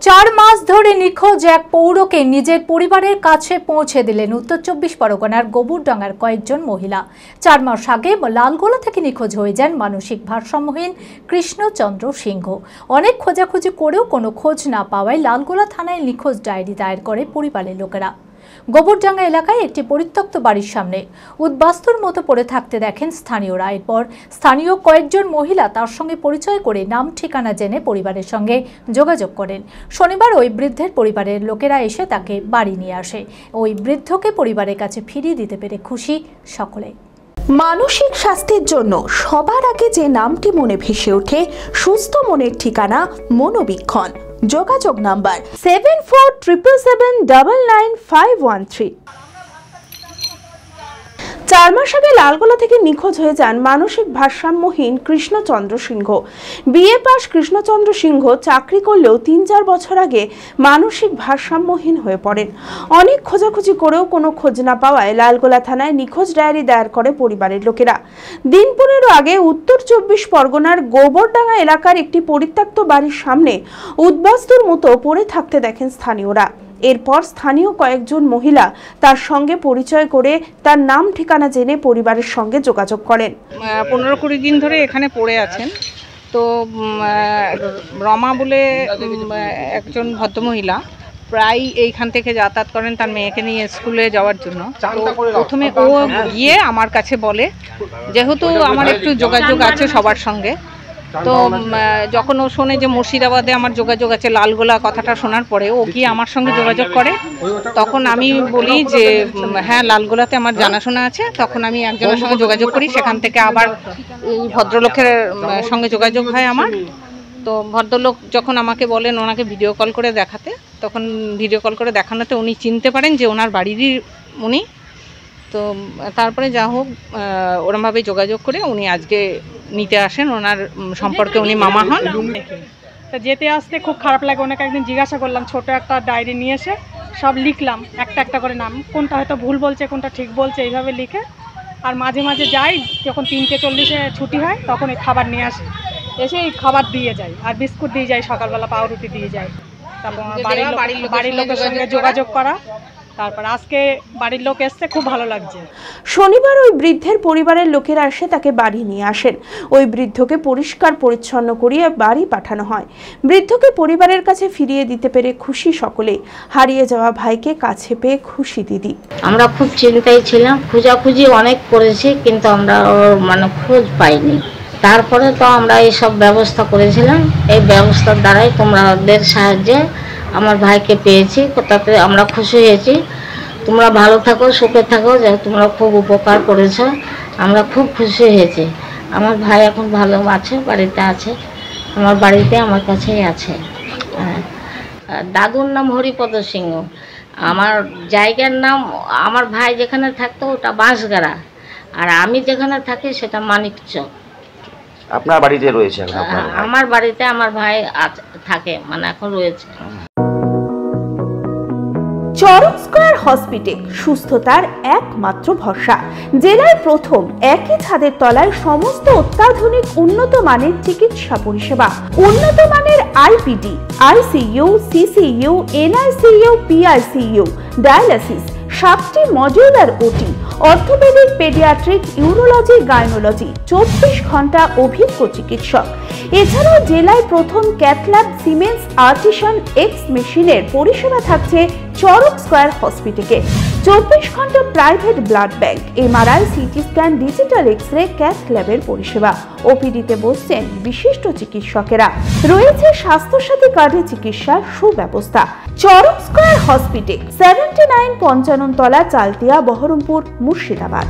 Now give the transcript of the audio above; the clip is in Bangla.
4 মাস ধরে নিখোঁজ এক পৌরকে নিজের পরিবারের কাছে পৌঁছে দিলেন উত্তর 24 পরগনার গোবরডাঙ্গার কয়েকজন মহিলা। 4 মাস আগে লালগোলা থেকে নিখোঁজ হয়ে যান মানসিক ভারসাম্যহীন কৃষ্ণচন্দ্র সিংহ। অনেক খোঁজাখুঁজি করেও কোনো খোঁজ না পাওয়ায় লালগোলা থানায় নিখোঁজ ডায়েরি দায়ের করে পরিবারের লোকেরা। গোবরডাঙ্গা এলাকায় একটি পরিত্যক্ত বাড়ির সামনে উদ্বাস্তুর মতো পড়ে থাকতে দেখেন স্থানীয়রা। এরপর স্থানীয় কয়েকজন মহিলা তার সঙ্গে পরিচয় করে নাম ঠিকানা জেনে পরিবারের সঙ্গে যোগাযোগ করেন। শনিবার ওই বৃদ্ধের পরিবারের লোকেরা এসে তাকে বাড়ি নিয়ে আসে। ওই বৃদ্ধকে পরিবারের কাছে ফিরিয়ে দিতে পেরে খুশি সকলে। মানসিক স্বাস্থ্যের জন্য সবার আগে যে নামটি মনে ভেসে ওঠে সুস্থ মনের ঠিকানা মনোবীক্ষণ। যোগাযোগ নাম্বার 7477799513। 4 মাস আগে লালগোলা থেকে নিখোঁজ হয়ে যান মানসিক ভারসাম্যহীন কৃষ্ণচন্দ্র সিংহ। বিএ পাস কৃষ্ণচন্দ্র সিংহ চাকরি করলেও 3-4 বছর আগে মানসিক ভারসাম্যহীন হয়ে পড়েন। অনেক খোঁজাখুঁজি করেও কোনো খোঁজ না পাওয়ায় লালগোলা থানায় নিখোঁজ ডায়েরি দায়ের করে পরিবারের লোকেরা। দিন 15 আগে উত্তর 24 পরগনার গোবরডাঙ্গা এলাকার একটি পরিত্যক্ত বাড়ির সামনে উদ্বাস্তুর মতো পড়ে থাকতে দেখেন স্থানীয়রা। এরপর স্থানীয় কয়েকজন মহিলা তার সঙ্গে পরিচয় করে তার নাম ঠিকানা জেনে পরিবারের সঙ্গে যোগাযোগ করেন। 15-20 দিন ধরে এখানে পড়ে আছেন। তো রমা বলে একজন ভদ্রমহিলা প্রায় এইখান থেকে যাতায়াত করেন তার মেয়েকে নিয়ে স্কুলে যাওয়ার জন্য। প্রথমে ও গিয়ে আমার কাছে বলে, যেহেতু আমার একটু যোগাযোগ আছে সবার সঙ্গে, তো যখন ও শোনে যে মুর্শিদাবাদে আমার যোগাযোগ আছে, লালগোলা কথাটা শোনার পরে ও গিয়ে আমার সঙ্গে যোগাযোগ করে। তখন আমি বলি যে হ্যাঁ, লালগোলাতে আমার জানাশোনা আছে। তখন আমি একজনের সঙ্গে যোগাযোগ করি, সেখান থেকে আবার এই ভদ্রলোকের সঙ্গে যোগাযোগ হয় আমার। তো ভদ্রলোক যখন আমাকে বলেন ওনাকে ভিডিও কল করে দেখাতে, তখন ভিডিও কল করে দেখানোতে উনি চিনতে পারেন যে ওনার বাড়িরই উনি। তো তারপরে যা হোক ওরমভাবে যোগাযোগ করে উনি আজকে নিতে আসেন। ওনার সম্পর্কে উনি মামা হন। তা যেতে আসতে খুব খারাপ লাগে। ওনাকে একদিন জিজ্ঞাসা করলাম, ছোট একটা ডায়েরি নিয়ে এসে সব লিখলাম, একটা একটা করে নাম, কোনটা হয়তো ভুল বলছে কোনটা ঠিক বলছে, এইভাবে লিখে। আর মাঝে মাঝে যাই, যখন 3:40 ছুটি হয় তখন এই খাবার নিয়ে আসি, এসে এই খাবার দিয়ে যাই, আর বিস্কুট দিয়ে যাই, সকালবেলা পাউরুটি দিয়ে যাই। তারপর বাড়ির লোকের সঙ্গে যোগাযোগ করা। তারপর আজকে বাড়ির লোক এসছে, খুব ভালো লাগছে। শনিবার ওই বৃদ্ধের পরিবারের লোকেরা এসে তাকে বাড়ি নিয়ে আসেন। ওই বৃদ্ধকে পরিষ্কার পরিচ্ছন্ন করিয়ে বাড়ি পাঠানো হয়। বৃদ্ধকে পরিবারের কাছে ফিরিয়ে দিতে পেরে খুশি সকলে। হারিয়ে যাওয়া ভাইকে কাছে পেয়ে খুশি দিদি। আমরা খুব চিন্তায় ছিলাম, খোঁজাখুঁজি অনেক করেছি, কিন্তু আমরা ওর খোঁজ পাইনি। তারপরে তো আমরা এইসব ব্যবস্থা করেছিলাম। এই ব্যবস্থার দ্বারাই তোমাদের সাহায্যে আমার ভাইকে পেয়েছি, তাতে আমরা খুশি হয়েছি। তোমরা ভালো থাকো, সুখে থাকো, যে তোমরা খুব উপকার করেছো, আমরা খুব খুশি হয়েছি। আমার ভাই এখন ভালো আছে, বাড়িতে আছে, আমার বাড়িতে আমার কাছেই আছে। দাদুর নাম হরিপদ সিংহ, আমার জায়গার নাম, আমার ভাই যেখানে থাকতো ওটা বাঁশগাড়া, আর আমি যেখানে থাকি সেটা মানিকচক। আপনার বাড়িতে রয়েছে? আমার বাড়িতে আমার ভাই থাকে, এখন রয়েছে। চরক স্কয়ার হসপিটাল সুস্থতার একমাত্র ভরসা। জেলায় প্রথম একই ছাদের তলায় সমস্ত অত্যাধুনিক উন্নত মানের চিকিৎসা পরিষেবা, উন্নত মানের IPD, ICU, CCU, NICU, PICU, dialysis, 7টি modular OT, orthopaedic, paediatric, urology, gynaecology, 24 ঘন্টা অভিজ্ঞ চিকিৎসক। এছাড়াও জেলায় প্রথম ক্যাথল্যাব, সিমেন্স, আর্টিসান, এক্স মেশিনের পরিষেবা থাকছে চরক স্কয়ার হসপিটালে। 24 ঘন্টা private blood bank, MRI, CT scan, digital X-ray, cath ল্যাবের পরিষেবা। ওপিডিতে বসছেন বিশিষ্ট চিকিৎসকেরা। রয়েছে স্বাস্থ্যসাথী কার্ডে চিকিৎসার সুব্যবস্থা। চরক স্কয়ার হসপিটাল, 79 পঞ্চানন তলা, চালতিয়া, বহরমপুর, মুর্শিদাবাদ।